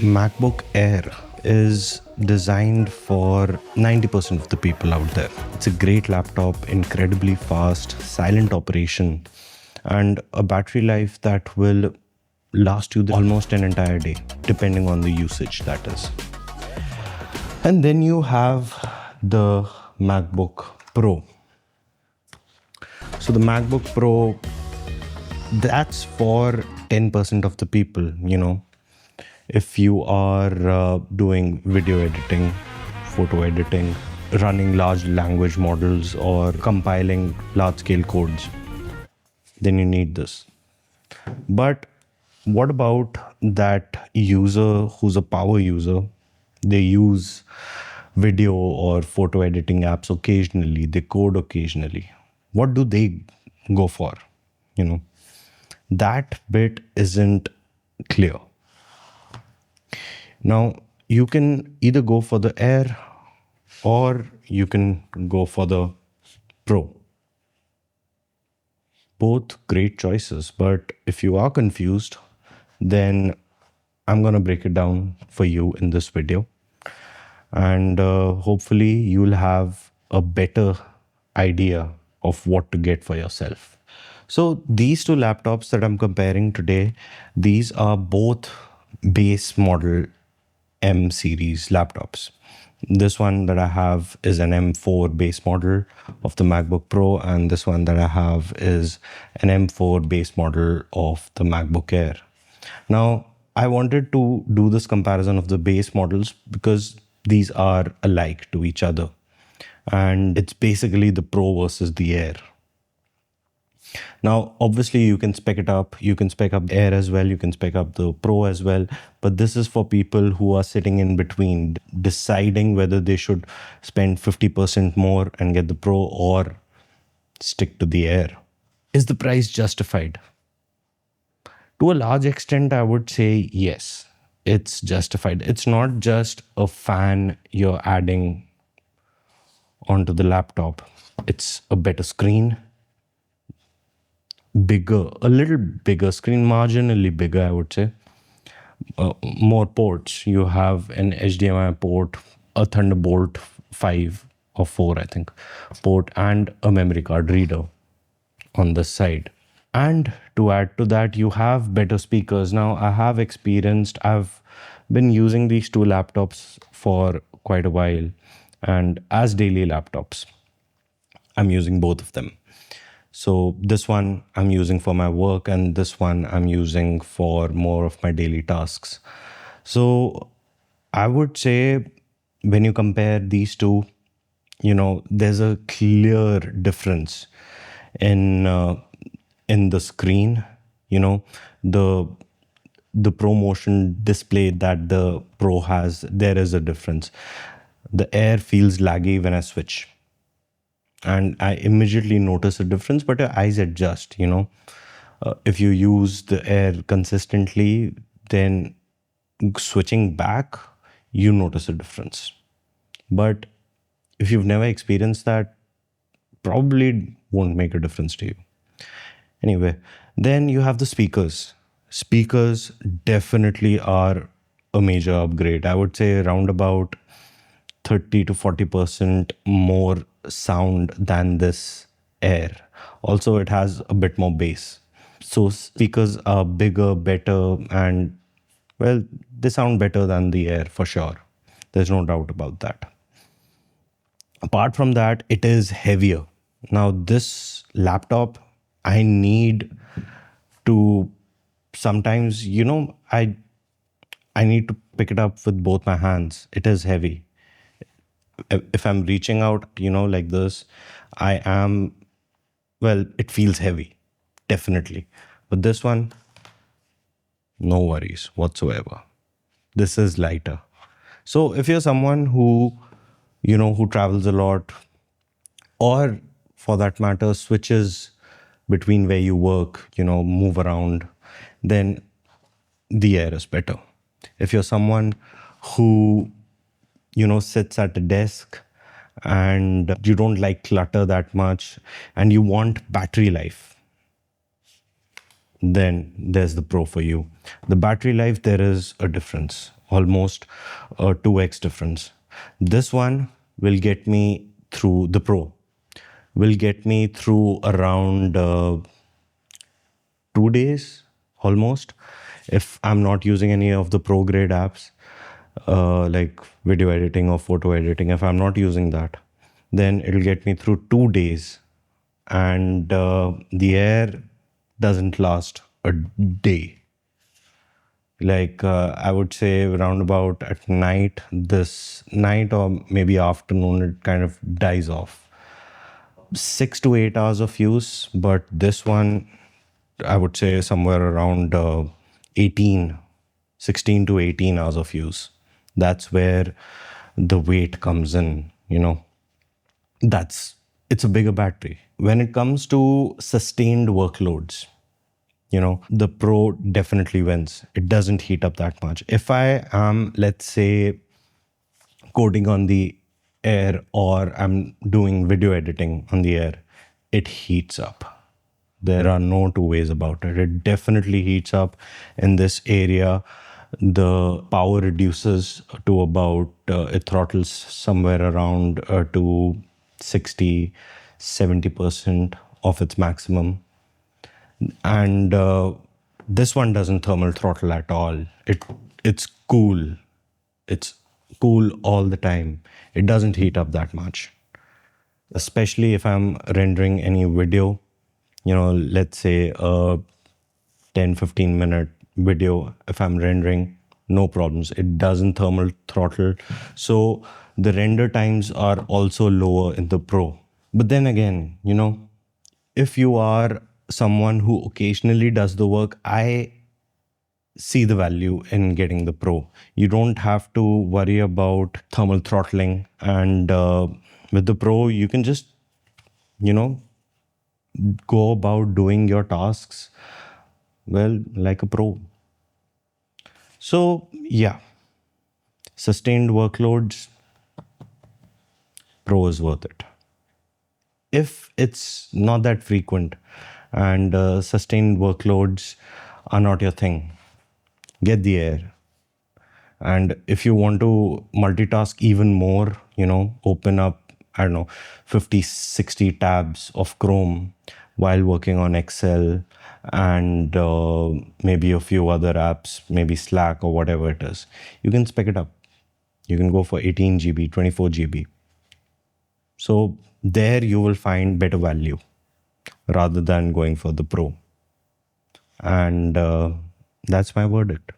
MacBook Air is designed for 90% of the people out there. It's a great laptop, incredibly fast, silent operation, and a battery life that will last you almost an entire day, depending on the usage, that is. And then you have the MacBook Pro. So the MacBook Pro, that's for 10% of the people. If you are doing video editing, photo editing, running large language models, or compiling large-scale codes, then you need this. But what about that user who's a power user? They use video or photo editing apps occasionally, they code occasionally. What do they go for? That bit isn't clear. Now, you can either go for the Air or you can go for the Pro. Both great choices, but if you are confused, then I'm going to break it down for you in this video. And hopefully you'll have a better idea of what to get for yourself. So these two laptops that I'm comparing today, these are both base model M series laptops. This one that I have is an M4 base model of the MacBook Pro, and this one that I have is an M4 base model of the MacBook Air. Now, I wanted to do this comparison of the base models because these are alike to each other. And it's basically the Pro versus the Air. Now, obviously, you can spec it up. You can spec up Air as well. You can spec up the Pro as well. But this is for people who are sitting in between, deciding whether they should spend 50% more and get the Pro or stick to the Air. Is the price justified? To a large extent, I would say yes, it's justified. It's not just a fan you're adding onto the laptop. It's a better screen. Bigger, a little bigger screen, marginally bigger, I would say. More ports. You have an HDMI port, a Thunderbolt 5 or 4, I think, port, and a memory card reader on the side. And to add to that, you have better speakers. Now, I've been using these two laptops for quite a while, and as daily laptops, I'm using both of them. So this one I'm using for my work, and this one I'm using for more of my daily tasks. So I would say when you compare these two, there's a clear difference in the screen. The ProMotion display that the Pro has, there is a difference. The Air feels laggy when I switch. And I immediately notice a difference, but your eyes adjust, If you use the Air consistently, then switching back, you notice a difference. But if you've never experienced that, probably won't make a difference to you. Anyway, then you have the speakers. Speakers definitely are a major upgrade. I would say around about 30 to 40% more sound than this Air. Also, it has a bit more bass. So speakers are bigger, better, and well, they sound better than the Air for sure. There's no doubt about that. Apart from that, it is heavier. Now, this laptop, I need to sometimes, I need to pick it up with both my hands. It is heavy. If I'm reaching out, like this, it feels heavy, definitely. But this one, no worries whatsoever. This is lighter. So if you're someone who travels a lot, or for that matter, switches between where you work, move around, then the Air is better. If you're someone who sits at a desk and you don't like clutter that much and you want battery life, then there's the Pro for you. The battery life, there is a difference. almost a 2x difference. This one will get me through the Pro, will get me through around 2 days almost, if I'm not using any of the pro grade apps like video editing or photo editing. If I'm not using that, then it'll get me through 2 days. And the Air doesn't last a day. Like I would say around about at night, this night or maybe afternoon, it kind of dies off. 6 to 8 hours of use, but this one, I would say somewhere around 18, 16 to 18 hours of use. That's where the weight comes in, it's a bigger battery. When it comes to sustained workloads, the Pro definitely wins. It doesn't heat up that much. If I am, let's say, coding on the Air or I'm doing video editing on the Air, it heats up. There are no two ways about it. It definitely heats up in this area. The power reduces to about, it throttles somewhere around to 60, 70% of its maximum. And this one doesn't thermal throttle at all. It's cool. It's cool all the time. It doesn't heat up that much. Especially if I'm rendering any video, let's say a 10-15 minute video, if I'm rendering, no problems. It doesn't thermal throttle. So the render times are also lower in the Pro. But then again, if you are someone who occasionally does the work, I see the value in getting the Pro. You don't have to worry about thermal throttling. And with the Pro, you can just, go about doing your tasks, well, like a pro. So, yeah, sustained workloads, Pro is worth it. If it's not that frequent and sustained workloads are not your thing, get the Air. And if you want to multitask even more, open up, I don't know, 50, 60 tabs of Chrome while working on Excel and maybe a few other apps, maybe Slack or whatever it is, you can spec it up. You can go for 18 GB, 24 GB. So there you will find better value rather than going for the Pro. And that's my verdict.